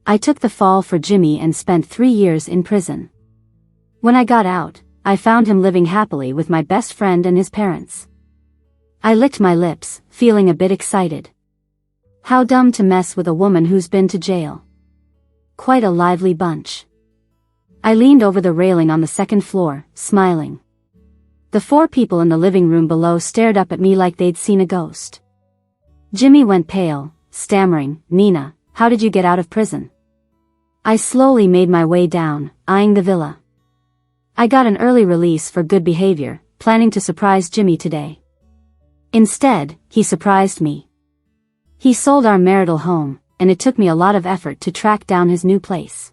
I took the fall for Jimmy and spent 3 years in prison. When I got out, I found him living happily with my best friend and his parents. I licked my lips, feeling a bit excited. How dumb to mess with a woman who's been to jail. Quite a lively bunch. I leaned over the railing on the second floor, smiling. The 4 people in the living room below stared up at me like they'd seen a ghost. Jimmy went pale, stammering, "Nina, how did you get out of prison?" I slowly made my way down, eyeing the villa. I got an early release for good behavior, planning to surprise Jimmy today. Instead, he surprised me. He sold our marital home, and it took me a lot of effort to track down his new place.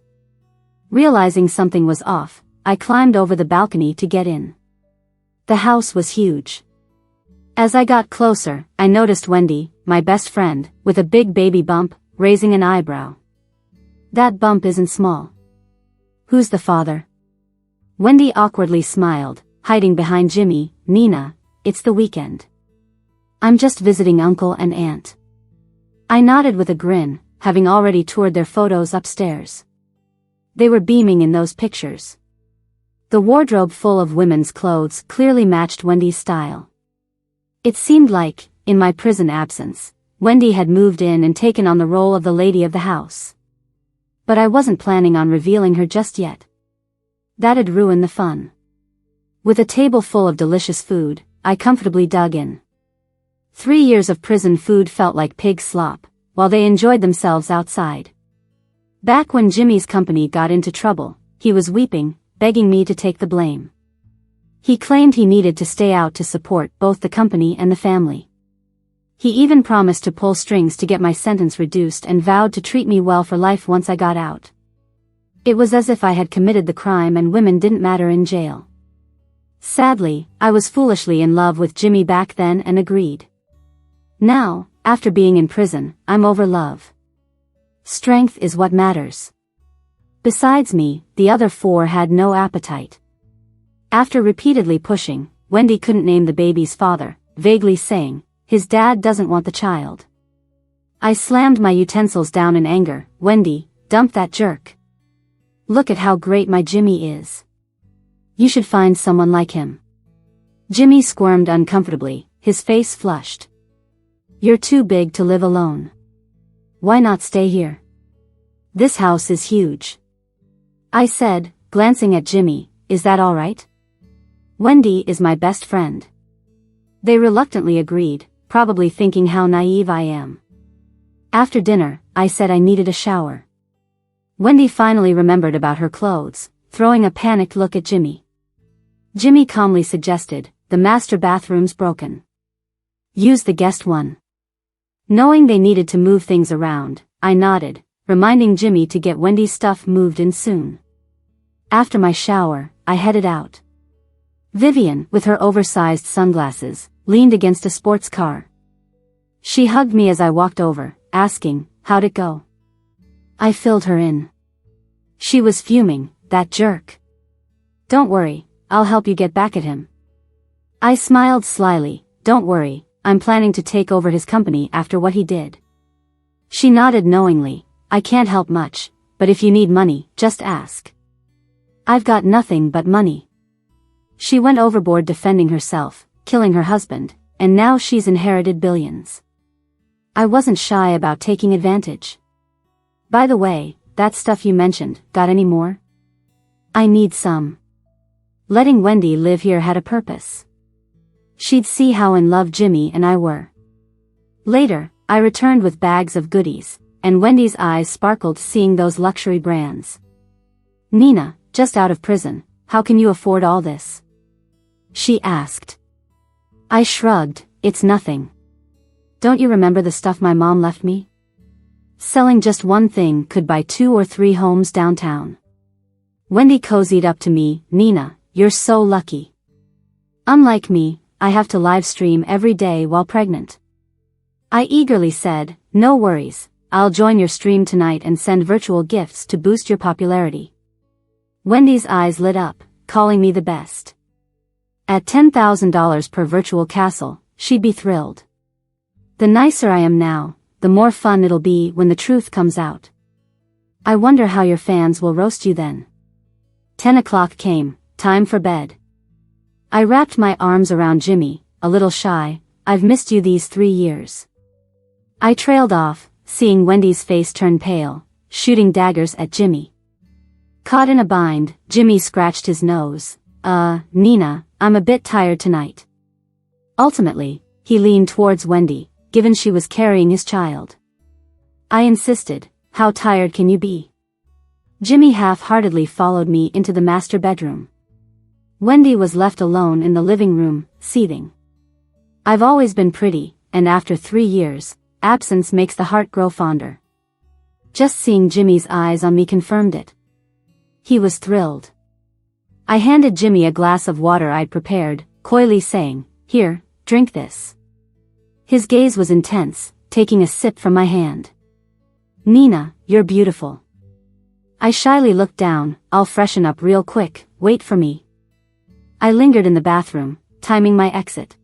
Realizing something was off, I climbed over the balcony to get in. The house was huge. As I got closer, I noticed Wendy, my best friend, with a big baby bump, raising an eyebrow. That bump isn't small. Who's the father? Wendy awkwardly smiled, hiding behind Jimmy. "Nina, it's the weekend. I'm just visiting Uncle and Aunt." I nodded with a grin, having already toured their photos upstairs. They were beaming in those pictures. The wardrobe full of women's clothes clearly matched Wendy's style. It seemed like, in my prison absence, Wendy had moved in and taken on the role of the lady of the house. But I wasn't planning on revealing her just yet. That'd ruin the fun. With a table full of delicious food, I comfortably dug in. 3 years of prison food felt like pig slop, while they enjoyed themselves outside. Back when Jimmy's company got into trouble, he was weeping, begging me to take the blame. He claimed he needed to stay out to support both the company and the family. He even promised to pull strings to get my sentence reduced and vowed to treat me well for life once I got out. It was as if I had committed the crime and women didn't matter in jail. Sadly, I was foolishly in love with Jimmy back then and agreed. Now, after being in prison, I'm over love. Strength is what matters. Besides me, the other 4 had no appetite. After repeatedly pushing, Wendy couldn't name the baby's father, vaguely saying, "His dad doesn't want the child." I slammed my utensils down in anger. "Wendy, dump that jerk. Look at how great my Jimmy is. You should find someone like him." Jimmy squirmed uncomfortably, his face flushed. "You're too big to live alone. Why not stay here? This house is huge." I said, glancing at Jimmy, "Is that all right? Wendy is my best friend." They reluctantly agreed, probably thinking how naive I am. After dinner, I said I needed a shower. Wendy finally remembered about her clothes, throwing a panicked look at Jimmy. Jimmy calmly suggested, "The master bathroom's broken. Use the guest one." Knowing they needed to move things around, I nodded, reminding Jimmy to get Wendy's stuff moved in soon. After my shower, I headed out. Vivian, with her oversized sunglasses, leaned against a sports car. She hugged me as I walked over, asking, "How'd it go?" I filled her in. She was fuming, "That jerk. Don't worry, I'll help you get back at him." I smiled slyly, "Don't worry, I'm planning to take over his company after what he did." She nodded knowingly, "I can't help much, but if you need money, just ask. I've got nothing but money." She went overboard defending herself, killing her husband, and now she's inherited billions. I wasn't shy about taking advantage. "By the way, that stuff you mentioned, got any more? I need some." Letting Wendy live here had a purpose. She'd see how in love Jimmy and I were. Later, I returned with bags of goodies, and Wendy's eyes sparkled seeing those luxury brands. "Nina, just out of prison, how can you afford all this?" she asked. I shrugged, "It's nothing. Don't you remember the stuff my mom left me? Selling just one thing could buy 2 or 3 homes downtown." Wendy cozied up to me, "Nina, you're so lucky. Unlike me, I have to live stream every day while pregnant." I eagerly said, "No worries, I'll join your stream tonight and send virtual gifts to boost your popularity." Wendy's eyes lit up, calling me the best. At $10,000 per virtual castle, she'd be thrilled. The nicer I am now, the more fun it'll be when the truth comes out. I wonder how your fans will roast you then. 10 o'clock came, time for bed. I wrapped my arms around Jimmy, a little shy. I've missed you these 3 years. I trailed off, seeing Wendy's face turn pale, shooting daggers at Jimmy. Caught in a bind, Jimmy scratched his nose. Nina, I'm a bit tired tonight. Ultimately, he leaned towards Wendy, given she was carrying his child. I insisted, how tired can you be? Jimmy half-heartedly followed me into the master bedroom. Wendy was left alone in the living room, seething. I've always been pretty, and after 3 years, absence makes the heart grow fonder. Just seeing Jimmy's eyes on me confirmed it. He was thrilled. I handed Jimmy a glass of water I'd prepared, coyly saying, "Here, drink this." His gaze was intense, taking a sip from my hand. "Nina, you're beautiful." I shyly looked down. "I'll freshen up real quick, wait for me." I lingered in the bathroom, timing my exit.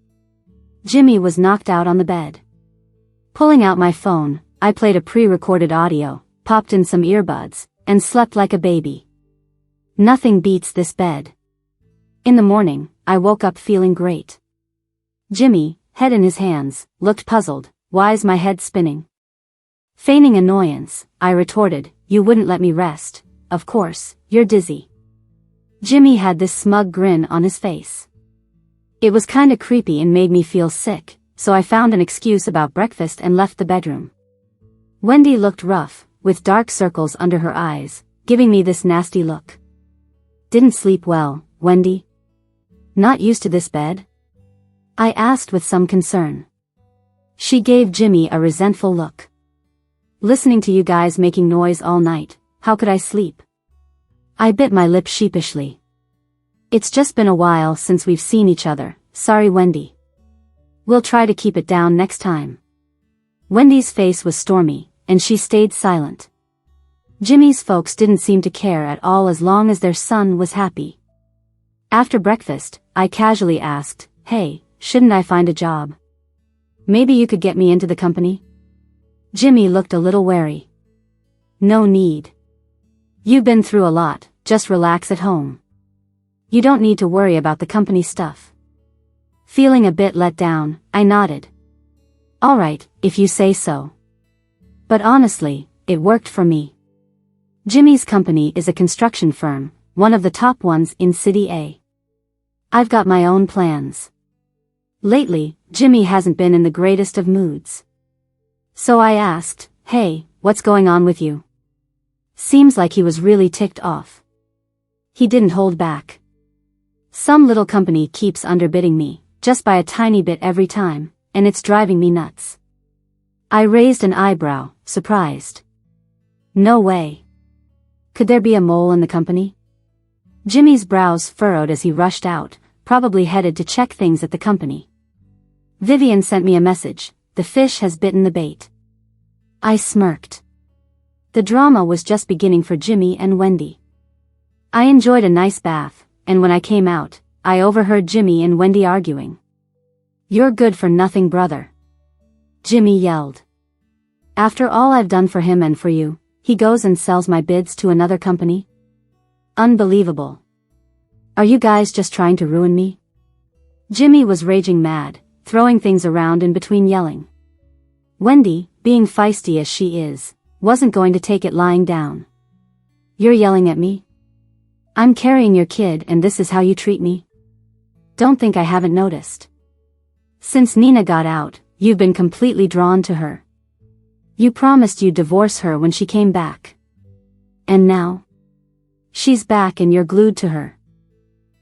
Jimmy was knocked out on the bed. Pulling out my phone, I played a pre-recorded audio, popped in some earbuds, and slept like a baby. Nothing beats this bed. In the morning, I woke up feeling great. Jimmy, head in his hands, looked puzzled. "Why's my head spinning?" Feigning annoyance, I retorted, "You wouldn't let me rest. Of course, you're dizzy." Jimmy had this smug grin on his face. It was kinda creepy and made me feel sick, so I found an excuse about breakfast and left the bedroom. Wendy looked rough, with dark circles under her eyes, giving me this nasty look. "Didn't sleep well, Wendy? Not used to this bed?" I asked with some concern. She gave Jimmy a resentful look. "Listening to you guys making noise all night, how could I sleep?" I bit my lip sheepishly. "It's just been a while since we've seen each other, sorry Wendy. We'll try to keep it down next time." Wendy's face was stormy, and she stayed silent. Jimmy's folks didn't seem to care at all as long as their son was happy. After breakfast, I casually asked, "Hey, shouldn't I find a job? Maybe you could get me into the company?" Jimmy looked a little wary. "No need. You've been through a lot, just relax at home. You don't need to worry about the company stuff." Feeling a bit let down, I nodded. "All right, if you say so." But honestly, it worked for me. Jimmy's company is a construction firm, one of the top ones in City A. I've got my own plans. Lately, Jimmy hasn't been in the greatest of moods. So I asked, "Hey, what's going on with you?" Seems like he was really ticked off. He didn't hold back. "Some little company keeps underbidding me, just by a tiny bit every time, and it's driving me nuts." I raised an eyebrow, surprised. "No way. Could there be a mole in the company?" Jimmy's brows furrowed as he rushed out, probably headed to check things at the company. "Vivian sent me a message, the fish has bitten the bait." I smirked. The drama was just beginning for Jimmy and Wendy. I enjoyed a nice bath, and when I came out, I overheard Jimmy and Wendy arguing. "You're good for nothing, brother," Jimmy yelled. "After all I've done for him and for you, he goes and sells my bids to another company? Unbelievable. Are you guys just trying to ruin me?" Jimmy was raging mad, throwing things around in between yelling. Wendy, being feisty as she is, wasn't going to take it lying down. "You're yelling at me? I'm carrying your kid and this is how you treat me? Don't think I haven't noticed. Since Nina got out, you've been completely drawn to her. You promised you'd divorce her when she came back. And now? She's back and you're glued to her.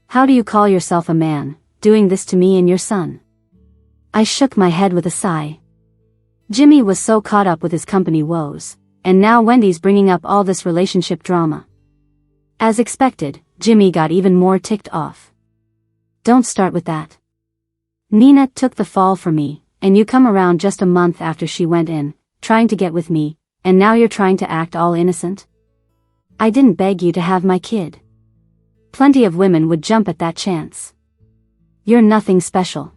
How do you call yourself a man, doing this to me and your son?" I shook my head with a sigh. Jimmy was so caught up with his company woes, and now Wendy's bringing up all this relationship drama. As expected, Jimmy got even more ticked off. "Don't start with that. Nina took the fall for me, and you come around just a month after she went in, trying to get with me, and now you're trying to act all innocent? I didn't beg you to have my kid. Plenty of women would jump at that chance. You're nothing special.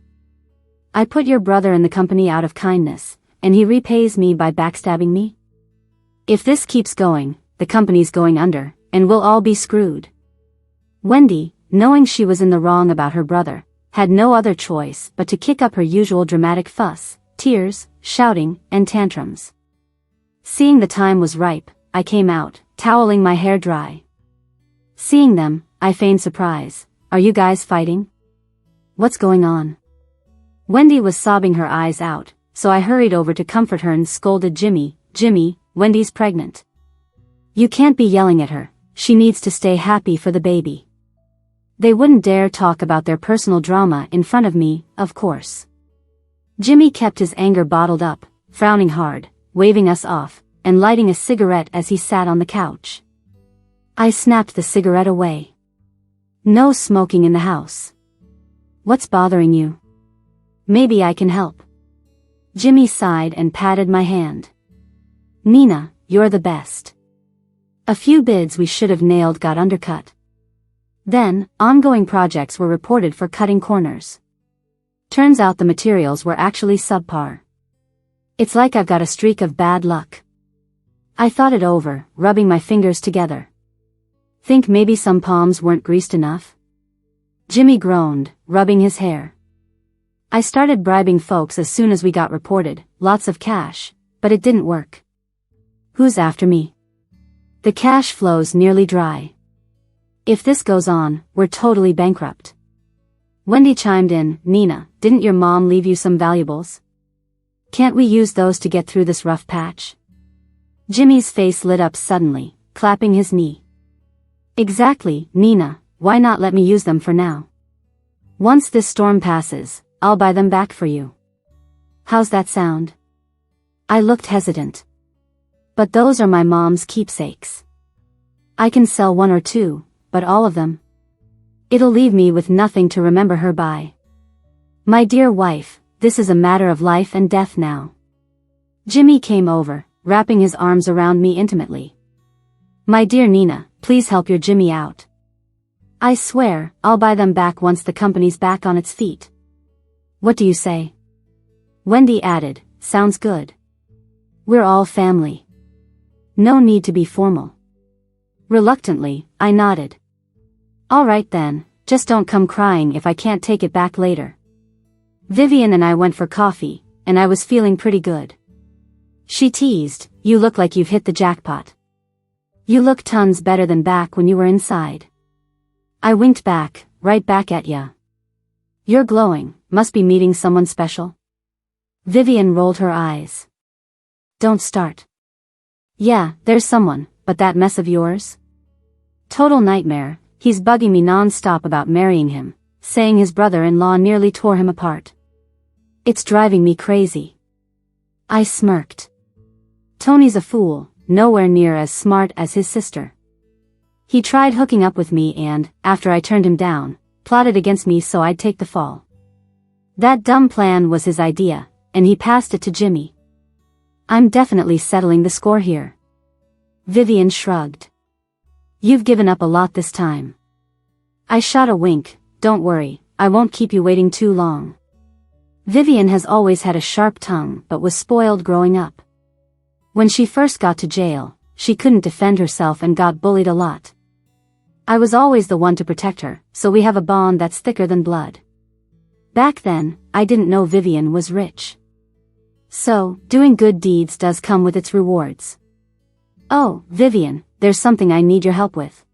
I put your brother in the company out of kindness, and he repays me by backstabbing me? If this keeps going, the company's going under, and we'll all be screwed. Wendy, knowing she was in the wrong about her brother, had no other choice but to kick up her usual dramatic fuss, tears, shouting, and tantrums. Seeing the time was ripe, I came out, toweling my hair dry. Seeing them, I feigned surprise. Are you guys fighting? What's going on? Wendy was sobbing her eyes out, so I hurried over to comfort her and scolded Jimmy, Wendy's pregnant. You can't be yelling at her, she needs to stay happy for the baby. They wouldn't dare talk about their personal drama in front of me, of course. Jimmy kept his anger bottled up, frowning hard, waving us off, and lighting a cigarette as he sat on the couch. I snapped the cigarette away. No smoking in the house. What's bothering you? Maybe I can help. Jimmy sighed and patted my hand. Nina, you're the best. A few bids we should have nailed got undercut. Then, ongoing projects were reported for cutting corners. Turns out the materials were actually subpar. It's like I've got a streak of bad luck. I thought it over, rubbing my fingers together. Think maybe some palms weren't greased enough? Jimmy groaned, rubbing his hair. I started bribing folks as soon as we got reported, lots of cash, but it didn't work. Who's after me? The cash flow's nearly dry. If this goes on, we're totally bankrupt. Wendy chimed in, Nina, didn't your mom leave you some valuables? Can't we use those to get through this rough patch? Jimmy's face lit up suddenly, clapping his knee. Exactly, Nina, why not let me use them for now? Once this storm passes, I'll buy them back for you. How's that sound? I looked hesitant. But those are my mom's keepsakes. I can sell one or two, but all of them? It'll leave me with nothing to remember her by. My dear wife, this is a matter of life and death now. Jimmy came over, wrapping his arms around me intimately. My dear Nina, please help your Jimmy out. I swear, I'll buy them back once the company's back on its feet. What do you say? Wendy added, sounds good. We're all family. No need to be formal. Reluctantly, I nodded. All right then, just don't come crying if I can't take it back later. Vivian and I went for coffee, and I was feeling pretty good. She teased, you look like you've hit the jackpot. You look tons better than back when you were inside. I winked back, right back at ya. You're glowing, must be meeting someone special. Vivian rolled her eyes. Don't start. Yeah, there's someone, but that mess of yours? Total nightmare, he's bugging me non-stop about marrying him, saying his brother-in-law nearly tore him apart. It's driving me crazy. I smirked. Tony's a fool, nowhere near as smart as his sister. He tried hooking up with me and, after I turned him down, plotted against me so I'd take the fall. That dumb plan was his idea, and he passed it to Jimmy. I'm definitely settling the score here. Vivian shrugged. You've given up a lot this time. I shot a wink, don't worry, I won't keep you waiting too long. Vivian has always had a sharp tongue but was spoiled growing up. When she first got to jail, she couldn't defend herself and got bullied a lot. I was always the one to protect her, so we have a bond that's thicker than blood. Back then, I didn't know Vivian was rich. So, doing good deeds does come with its rewards. Oh, Vivian, there's something I need your help with.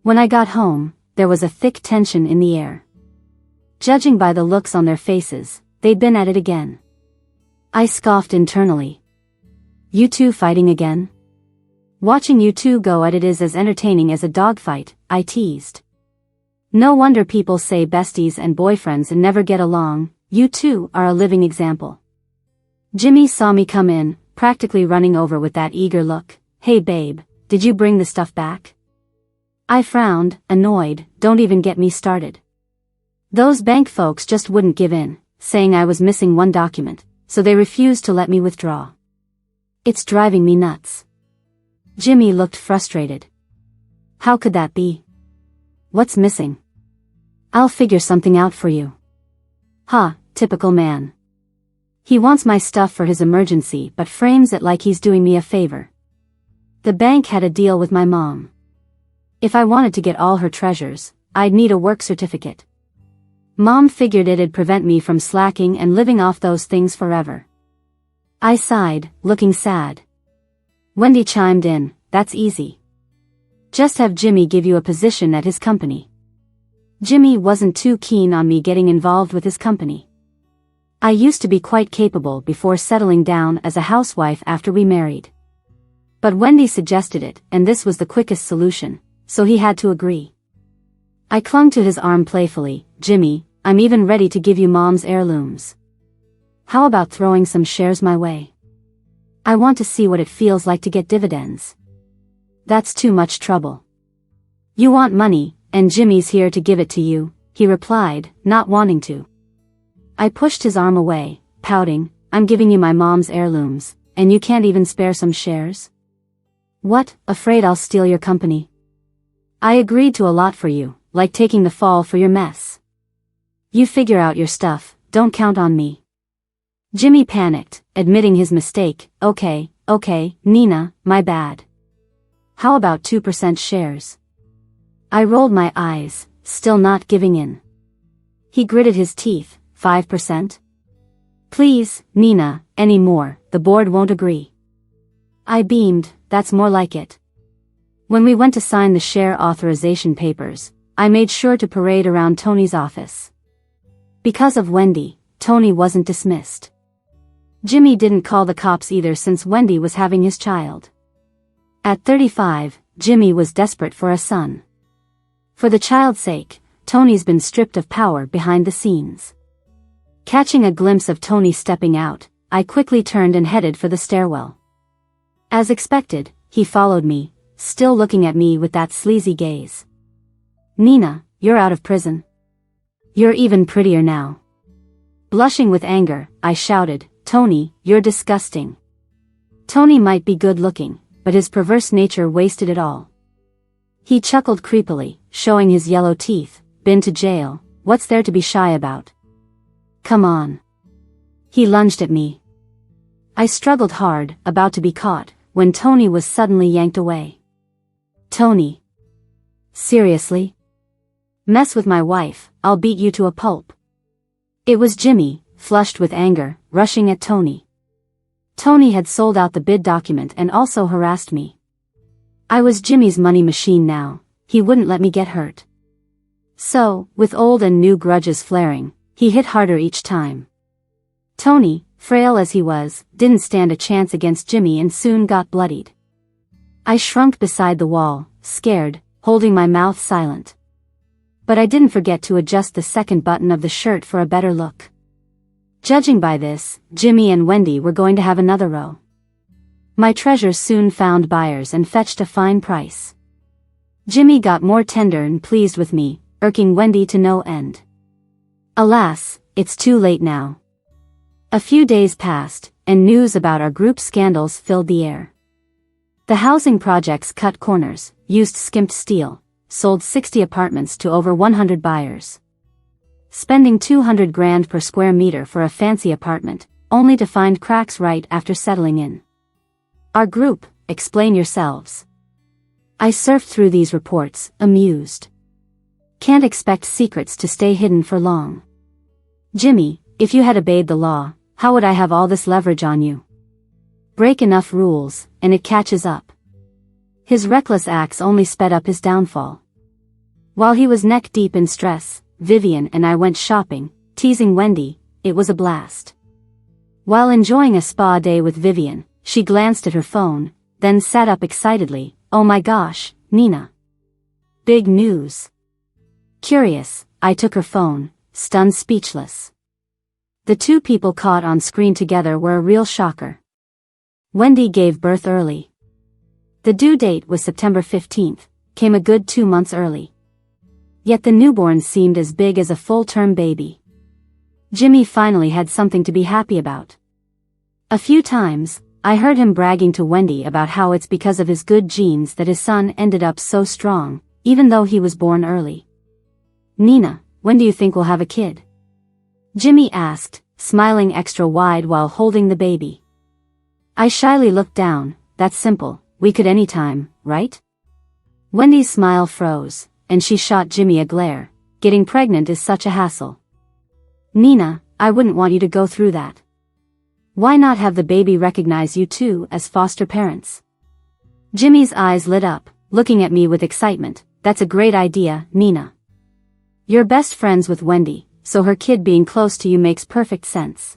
When I got home, there was a thick tension in the air. Judging by the looks on their faces, they'd been at it again. I scoffed internally. You two fighting again? Watching you two go at it is as entertaining as a dogfight, I teased. No wonder people say besties and boyfriends and never get along, you two are a living example. Jimmy saw me come in, practically running over with that eager look. Hey babe, did you bring the stuff back? I frowned, annoyed, don't even get me started. Those bank folks just wouldn't give in, saying I was missing one document, so they refused to let me withdraw. It's driving me nuts. Jimmy looked frustrated. How could that be? What's missing? I'll figure something out for you. Ha, typical man. He wants my stuff for his emergency but frames it like he's doing me a favor. The bank had a deal with my mom. If I wanted to get all her treasures, I'd need a work certificate. Mom figured it'd prevent me from slacking and living off those things forever. I sighed, looking sad. Wendy chimed in, "That's easy. Just have Jimmy give you a position at his company." Jimmy wasn't too keen on me getting involved with his company. I used to be quite capable before settling down as a housewife after we married. But Wendy suggested it, and this was the quickest solution, so he had to agree. I clung to his arm playfully. "Jimmy, I'm even ready to give you Mom's heirlooms. How about throwing some shares my way? I want to see what it feels like to get dividends." "That's too much trouble. You want money, and Jimmy's here to give it to you," he replied, not wanting to. I pushed his arm away, pouting, "I'm giving you my mom's heirlooms, and you can't even spare some shares? What, afraid I'll steal your company? I agreed to a lot for you, like taking the fall for your mess. You figure out your stuff, don't count on me." Jimmy panicked, admitting his mistake. Okay, Nina, my bad. How about 2% shares?" I rolled my eyes, still not giving in. He gritted his teeth. 5%? "Please, Nina, any more, the board won't agree." I beamed, "That's more like it." When we went to sign the share authorization papers, I made sure to parade around Tony's office. Because of Wendy, Tony wasn't dismissed. Jimmy didn't call the cops either since Wendy was having his child. At 35, Jimmy was desperate for a son. For the child's sake, Tony's been stripped of power behind the scenes. Catching a glimpse of Tony stepping out, I quickly turned and headed for the stairwell. As expected, he followed me, still looking at me with that sleazy gaze. "Nina, you're out of prison. You're even prettier now." Blushing with anger, I shouted, "Tony, you're disgusting." Tony might be good looking, but his perverse nature wasted it all. He chuckled creepily, showing his yellow teeth. "Been to jail, what's there to be shy about? Come on." He lunged at me. I struggled hard, about to be caught, when Tony was suddenly yanked away. "Tony. Seriously? Mess with my wife, I'll beat you to a pulp." It was Jimmy, flushed with anger, rushing at Tony. Tony had sold out the bid document and also harassed me. I was Jimmy's money machine now, he wouldn't let me get hurt. So, with old and new grudges flaring, he hit harder each time. Tony, frail as he was, didn't stand a chance against Jimmy and soon got bloodied. I shrunk beside the wall, scared, holding my mouth silent. But I didn't forget to adjust the second button of the shirt for a better look. Judging by this, Jimmy and Wendy were going to have another row. My treasures soon found buyers and fetched a fine price. Jimmy got more tender and pleased with me, irking Wendy to no end. Alas, it's too late now. A few days passed, and news about our group scandals filled the air. The housing projects cut corners, used skimped steel, sold 60 apartments to over 100 buyers. Spending $200,000 per square meter for a fancy apartment, only to find cracks right after settling in. Our group, explain yourselves. I surfed through these reports, amused. Can't expect secrets to stay hidden for long. Jimmy, if you had obeyed the law, how would I have all this leverage on you? Break enough rules, and it catches up. His reckless acts only sped up his downfall. While he was neck deep in stress, Vivian and I went shopping, teasing Wendy. It was a blast. While enjoying a spa day with Vivian, she glanced at her phone, then sat up excitedly. "Oh my gosh, Nina. Big news." Curious, I took her phone, stunned speechless. The two people caught on screen together were a real shocker. Wendy gave birth early. The due date was September 15th, came a good 2 months early. Yet the newborn seemed as big as a full-term baby. Jimmy finally had something to be happy about. A few times, I heard him bragging to Wendy about how it's because of his good genes that his son ended up so strong, even though he was born early. "Nina, when do you think we'll have a kid?" Jimmy asked, smiling extra wide while holding the baby. I shyly looked down. "That's simple, we could anytime, right? Wendy's smile froze, and she shot Jimmy a glare. Getting pregnant is such a hassle. Nina, I wouldn't want you to go through that. Why not have the baby recognize you too as foster parents? Jimmy's eyes lit up, looking at me with excitement. That's a great idea, Nina. You're best friends with Wendy, so her kid being close to you makes perfect sense.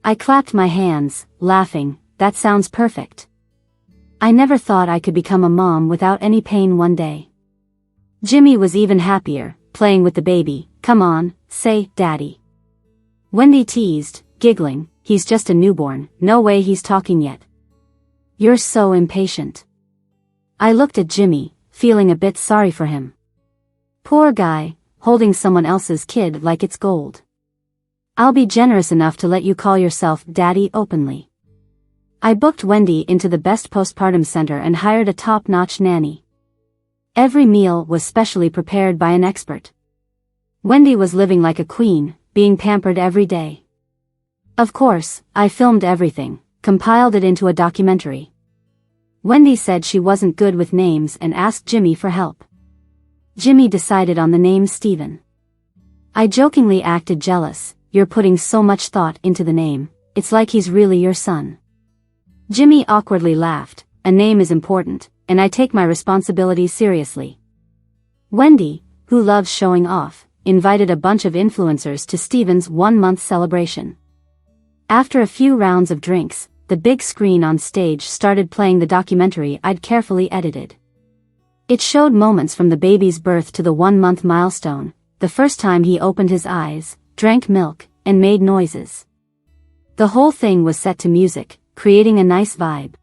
I clapped my hands, laughing. That sounds perfect. I never thought I could become a mom without any pain one day. Jimmy was even happier, playing with the baby. Come on, say, Daddy. Wendy teased, giggling. He's just a newborn, no way he's talking yet. You're so impatient. I looked at Jimmy, feeling a bit sorry for him. Poor guy, holding someone else's kid like it's gold. I'll be generous enough to let you call yourself Daddy openly. I booked Wendy into the best postpartum center and hired a top-notch nanny. Every meal was specially prepared by an expert. Wendy was living like a queen, being pampered every day. Of course, I filmed everything, compiled it into a documentary. Wendy said she wasn't good with names and asked Jimmy for help. Jimmy decided on the name Steven. I jokingly acted jealous. You're putting so much thought into the name, it's like he's really your son. Jimmy awkwardly laughed. A name is important, and I take my responsibilities seriously. Wendy, who loves showing off, invited a bunch of influencers to Steven's 1-month celebration. After a few rounds of drinks, the big screen on stage started playing the documentary I'd carefully edited. It showed moments from the baby's birth to the 1-month milestone, the first time he opened his eyes, drank milk, and made noises. The whole thing was set to music, creating a nice vibe.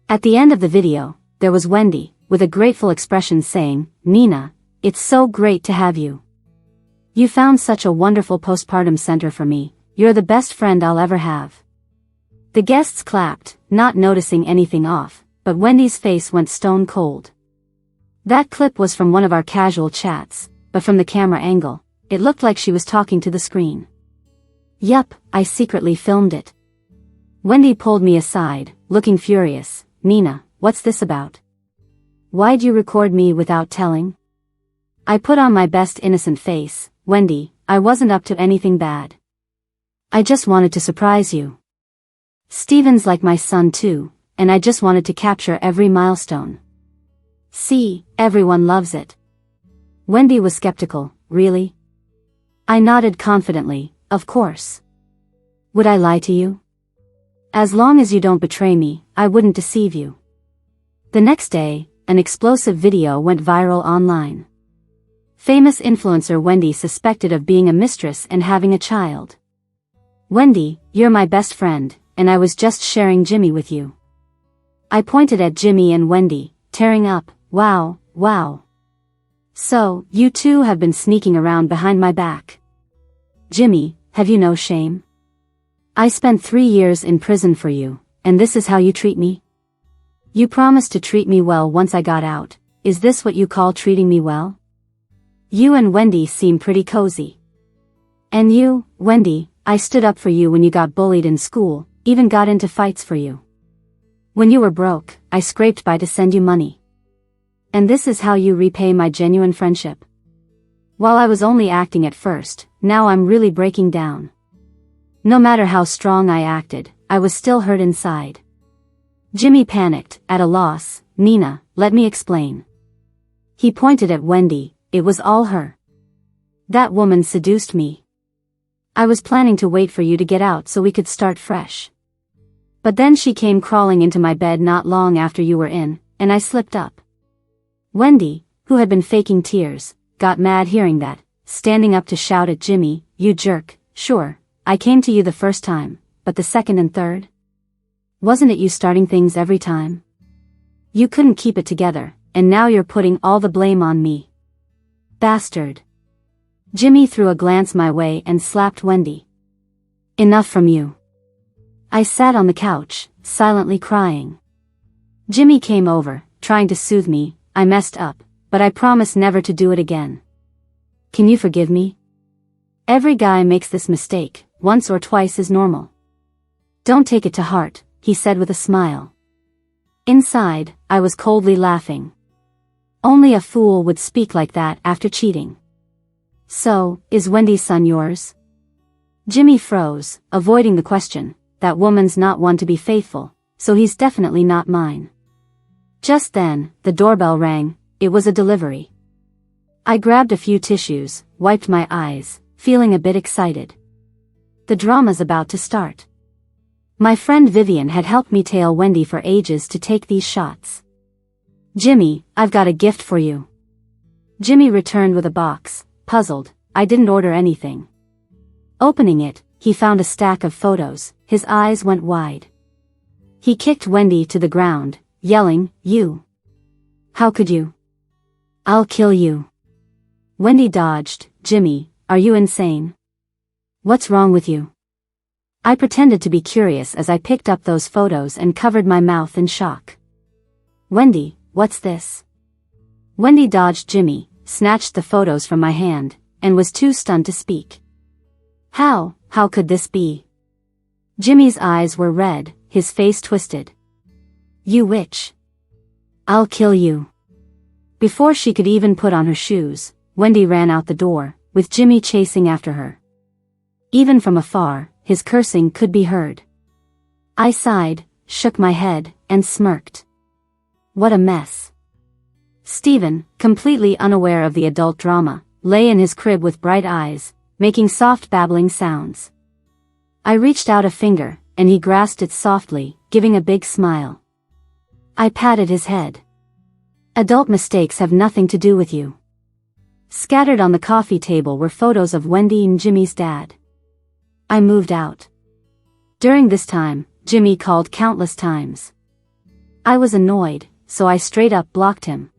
At the end of the video, there was Wendy, with a grateful expression saying, Nina, it's so great to have you. You found such a wonderful postpartum center for me, you're the best friend I'll ever have. The guests clapped, not noticing anything off, but Wendy's face went stone cold. That clip was from one of our casual chats, but from the camera angle, it looked like she was talking to the screen. Yup, I secretly filmed it. Wendy pulled me aside, looking furious. Nina, what's this about? Why'd you record me without telling? I put on my best innocent face. Wendy, I wasn't up to anything bad. I just wanted to surprise you. Steven's like my son too, and I just wanted to capture every milestone. See, everyone loves it. Wendy was skeptical. Really? I nodded confidently. Of course. Would I lie to you? As long as you don't betray me, I wouldn't deceive you. The next day, an explosive video went viral online. Famous influencer Wendy suspected of being a mistress and having a child. Wendy, you're my best friend, and I was just sharing Jimmy with you. I pointed at Jimmy and Wendy, tearing up. Wow, wow. So, you two have been sneaking around behind my back. Jimmy, have you no shame? I spent 3 years in prison for you, and this is how you treat me? You promised to treat me well once I got out. Is this what you call treating me well? You and Wendy seem pretty cozy. And you, Wendy, I stood up for you when you got bullied in school, even got into fights for you. When you were broke, I scraped by to send you money. And this is how you repay my genuine friendship? While I was only acting at first, now I'm really breaking down. No matter how strong I acted, I was still hurt inside. Jimmy panicked, at a loss. Nina, let me explain. He pointed at Wendy. It was all her. That woman seduced me. I was planning to wait for you to get out so we could start fresh. But then she came crawling into my bed not long after you were in, and I slipped up. Wendy, who had been faking tears, got mad hearing that, standing up to shout at Jimmy, you jerk. Sure, I came to you the first time, but the second and third? Wasn't it you starting things every time? You couldn't keep it together, and now you're putting all the blame on me. Bastard. Jimmy threw a glance my way and slapped Wendy. Enough from you. I sat on the couch, silently crying. Jimmy came over, trying to soothe me. I messed up, but I promise never to do it again. Can you forgive me? Every guy makes this mistake, once or twice is normal. Don't take it to heart, he said with a smile. Inside, I was coldly laughing. Only a fool would speak like that after cheating. So, is Wendy's son yours? Jimmy froze, avoiding the question. That woman's not one to be faithful, so he's definitely not mine. Just then, the doorbell rang. It was a delivery. I grabbed a few tissues, wiped my eyes, feeling a bit excited. The drama's about to start. My friend Vivian had helped me tail Wendy for ages to take these shots. Jimmy, I've got a gift for you. Jimmy returned with a box, puzzled. I didn't order anything. Opening it, he found a stack of photos. His eyes went wide. He kicked Wendy to the ground, yelling, "You! How could you? I'll kill you." Wendy dodged. "Jimmy, are you insane? What's wrong with you?" I pretended to be curious as I picked up those photos and covered my mouth in shock. "Wendy, what's this?" Wendy dodged Jimmy, snatched the photos from my hand, and was too stunned to speak. How could this be?" Jimmy's eyes were red, his face twisted. "You witch. I'll kill you." Before she could even put on her shoes, Wendy ran out the door, with Jimmy chasing after her. Even from afar, his cursing could be heard. I sighed, shook my head, and smirked. What a mess. Stephen, completely unaware of the adult drama, lay in his crib with bright eyes, making soft babbling sounds. I reached out a finger, and he grasped it softly, giving a big smile. I patted his head. "Adult mistakes have nothing to do with you." Scattered on the coffee table were photos of Wendy and Jimmy's dad. I moved out. During this time, Jimmy called countless times. I was annoyed, so I straight up blocked him.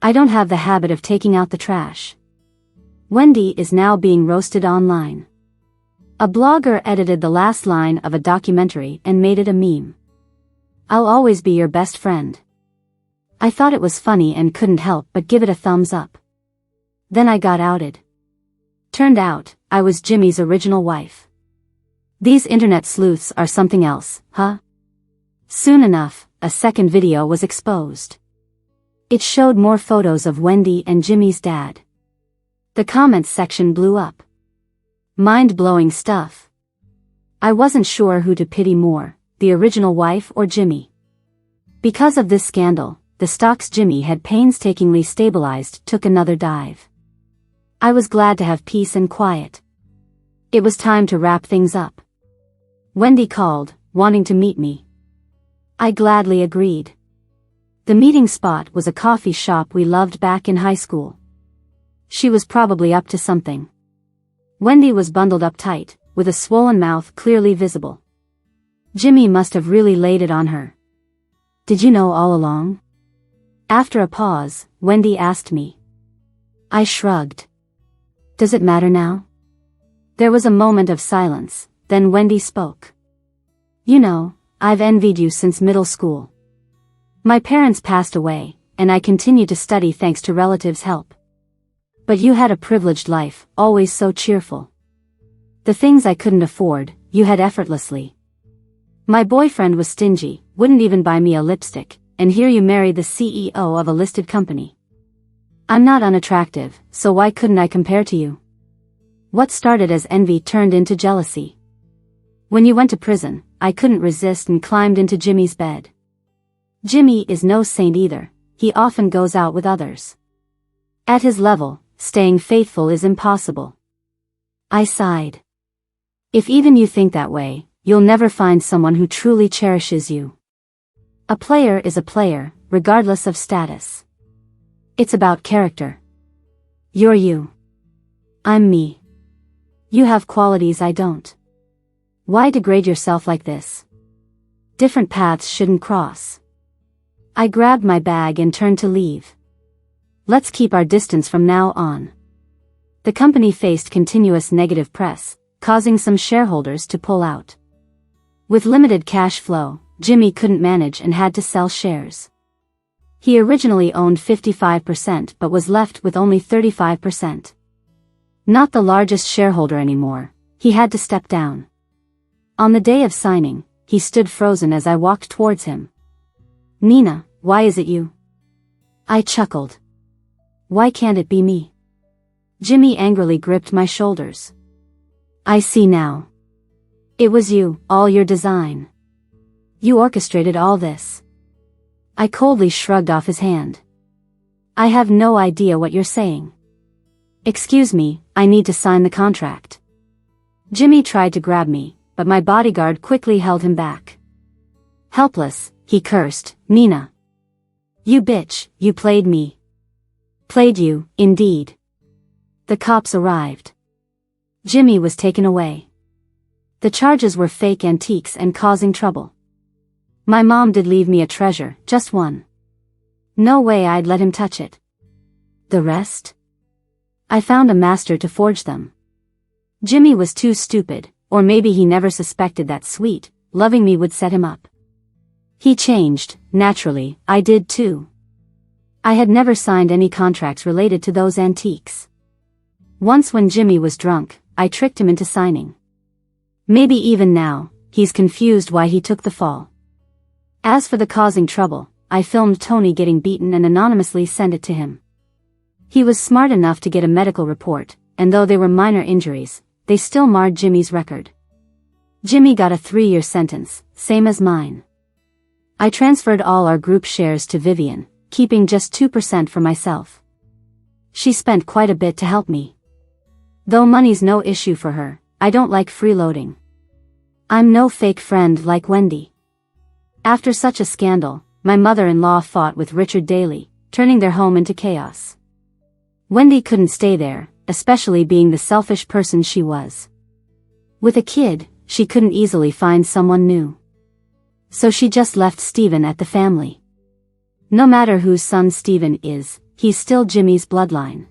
I don't have the habit of taking out the trash. Wendy is now being roasted online. A blogger edited the last line of a documentary and made it a meme. "I'll always be your best friend." I thought it was funny and couldn't help but give it a thumbs up. Then I got outed. Turned out, I was Jimmy's original wife. These internet sleuths are something else, huh? Soon enough, a second video was exposed. It showed more photos of Wendy and Jimmy's dad. The comments section blew up. Mind-blowing stuff. I wasn't sure who to pity more, the original wife or Jimmy. Because of this scandal, the stocks Jimmy had painstakingly stabilized took another dive. I was glad to have peace and quiet. It was time to wrap things up. Wendy called, wanting to meet me. I gladly agreed. The meeting spot was a coffee shop we loved back in high school. She was probably up to something. Wendy was bundled up tight, with a swollen mouth clearly visible. Jimmy must have really laid it on her. "Did you know all along?" After a pause, Wendy asked me. I shrugged. "Does it matter now?" There was a moment of silence, then Wendy spoke. "You know, I've envied you since middle school. My parents passed away, and I continue to study thanks to relatives' help. But you had a privileged life, always so cheerful. The things I couldn't afford, you had effortlessly. My boyfriend was stingy, wouldn't even buy me a lipstick, and here you married the CEO of a listed company. I'm not unattractive, so why couldn't I compare to you? What started as envy turned into jealousy. When you went to prison, I couldn't resist and climbed into Jimmy's bed. Jimmy is no saint either, he often goes out with others. At his level, staying faithful is impossible." I sighed. "If even you think that way, you'll never find someone who truly cherishes you. A player is a player, regardless of status. It's about character. You're you. I'm me. You have qualities I don't. Why degrade yourself like this? Different paths shouldn't cross." I grabbed my bag and turned to leave. Let's keep our distance from now on. The company faced continuous negative press, causing some shareholders to pull out. With limited cash flow, Jimmy couldn't manage and had to sell shares. He originally owned 55% but was left with only 35%. Not the largest shareholder anymore, he had to step down. On the day of signing, he stood frozen as I walked towards him. Nina, why is it you? I chuckled. Why can't it be me? Jimmy angrily gripped my shoulders. I see now. It was you, all your design. You orchestrated all this. I coldly shrugged off his hand. I have no idea what you're saying. Excuse me, I need to sign the contract. Jimmy tried to grab me, but my bodyguard quickly held him back. Helpless, he cursed, Nina. You bitch, you played me. Played you, indeed. The cops arrived. Jimmy was taken away. The charges were fake antiques and causing trouble. My mom did leave me a treasure, just one. No way I'd let him touch it. The rest? I found a master to forge them. Jimmy was too stupid, or maybe he never suspected that sweet, loving me would set him up. He changed, naturally, I did too. I had never signed any contracts related to those antiques. Once when Jimmy was drunk, I tricked him into signing. Maybe even now, he's confused why he took the fall. As for the causing trouble, I filmed Tony getting beaten and anonymously sent it to him. He was smart enough to get a medical report, and though they were minor injuries, they still marred Jimmy's record. Jimmy got a 3-year sentence, same as mine. I transferred all our group shares to Vivian, keeping just 2% for myself. She spent quite a bit to help me. Though money's no issue for her, I don't like freeloading. I'm no fake friend like Wendy. After such a scandal, my mother-in-law fought with Richard Daly, turning their home into chaos. Wendy couldn't stay there, especially being the selfish person she was. With a kid, she couldn't easily find someone new. So she just left Stephen at the family. No matter whose son Stephen is, he's still Jimmy's bloodline.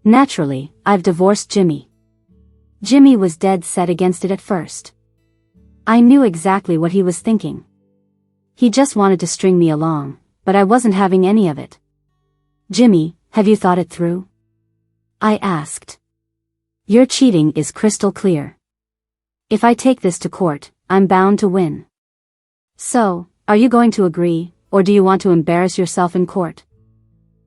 Naturally, I've divorced Jimmy. Jimmy was dead set against it at first. I knew exactly what he was thinking. He just wanted to string me along, but I wasn't having any of it. Jimmy, have you thought it through? I asked. Your cheating is crystal clear. If I take this to court, I'm bound to win. So, are you going to agree, or do you want to embarrass yourself in court?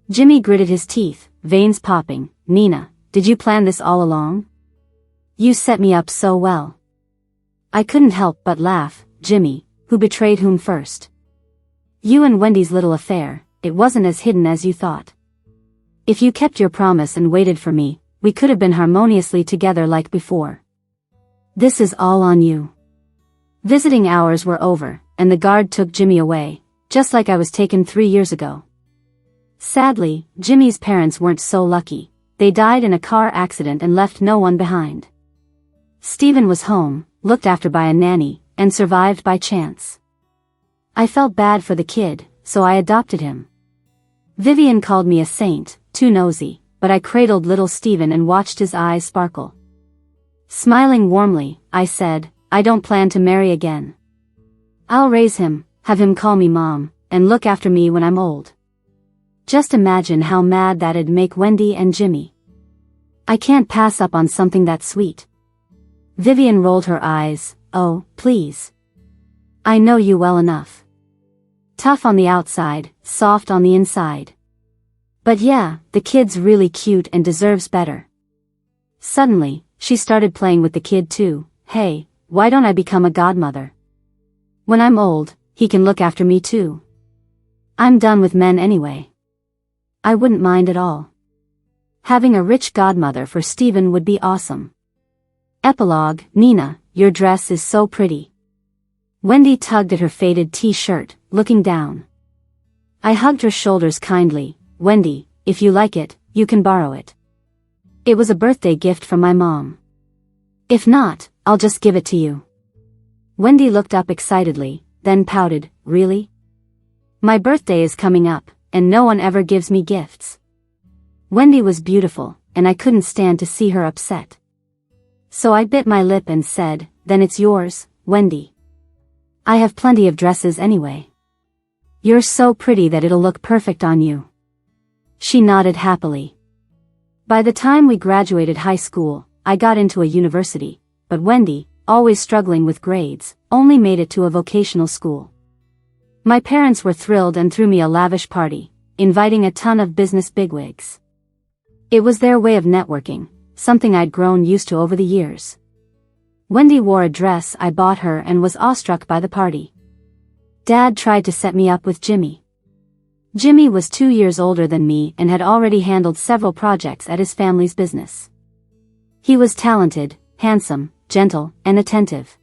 Jimmy gritted his teeth, veins popping. Nina, did you plan this all along? You set me up so well. I couldn't help but laugh. Jimmy, who betrayed whom first? You and Wendy's little affair, it wasn't as hidden as you thought. If you kept your promise and waited for me, we could have been harmoniously together like before. This is all on you. Visiting hours were over, and the guard took Jimmy away, just like I was taken 3 years ago. Sadly, Jimmy's parents weren't so lucky. They died in a car accident and left no one behind. Stephen was home, looked after by a nanny, and survived by chance. I felt bad for the kid, so I adopted him. Vivian called me a saint, too nosy, but I cradled little Stephen and watched his eyes sparkle. Smiling warmly, I said, I don't plan to marry again. I'll raise him, have him call me mom, and look after me when I'm old. Just imagine how mad that'd make Wendy and Jimmy. I can't pass up on something that sweet. Vivian rolled her eyes. Oh, please. I know you well enough. Tough on the outside, soft on the inside. But yeah, the kid's really cute and deserves better. Suddenly, she started playing with the kid too. Hey, why don't I become a godmother? When I'm old, he can look after me too. I'm done with men anyway. I wouldn't mind at all. Having a rich godmother for Stephen would be awesome. Epilogue. Nina, your dress is so pretty. Wendy tugged at her faded t-shirt, looking down. I hugged her shoulders kindly. Wendy, if you like it, you can borrow it. It was a birthday gift from my mom. If not, I'll just give it to you. Wendy looked up excitedly, then pouted. Really? My birthday is coming up, and no one ever gives me gifts. Wendy was beautiful, and I couldn't stand to see her upset. So I bit my lip and said, then it's yours, Wendy. I have plenty of dresses anyway. You're so pretty that it'll look perfect on you. She nodded happily. By the time we graduated high school, I got into a university, but Wendy, always struggling with grades, only made it to a vocational school. My parents were thrilled and threw me a lavish party, inviting a ton of business bigwigs. It was their way of networking, something I'd grown used to over the years. Wendy wore a dress I bought her and was awestruck by the party. Dad tried to set me up with Jimmy. Jimmy was 2 years older than me and had already handled several projects at his family's business. He was talented, handsome, gentle, and attentive.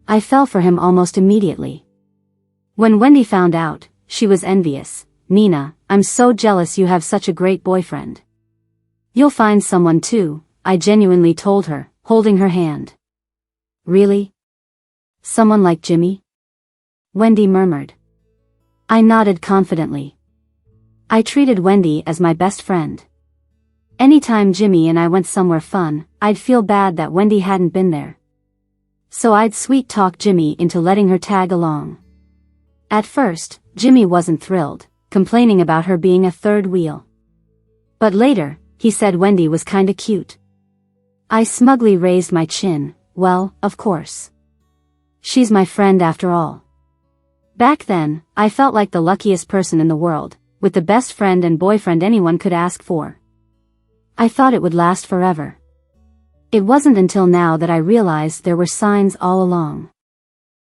I fell for him almost immediately. When Wendy found out, she was envious. "Nina, I'm so jealous you have such a great boyfriend." "You'll find someone too," I genuinely told her, holding her hand. "Really? Someone like Jimmy?" Wendy murmured. I nodded confidently. I treated Wendy as my best friend. Anytime Jimmy and I went somewhere fun, I'd feel bad that Wendy hadn't been there. So I'd sweet-talk Jimmy into letting her tag along. At first, Jimmy wasn't thrilled, complaining about her being a third wheel. But later, he said Wendy was kinda cute. I smugly raised my chin. Well, of course. She's my friend after all. Back then, I felt like the luckiest person in the world, with the best friend and boyfriend anyone could ask for. I thought it would last forever. It wasn't until now that I realized there were signs all along.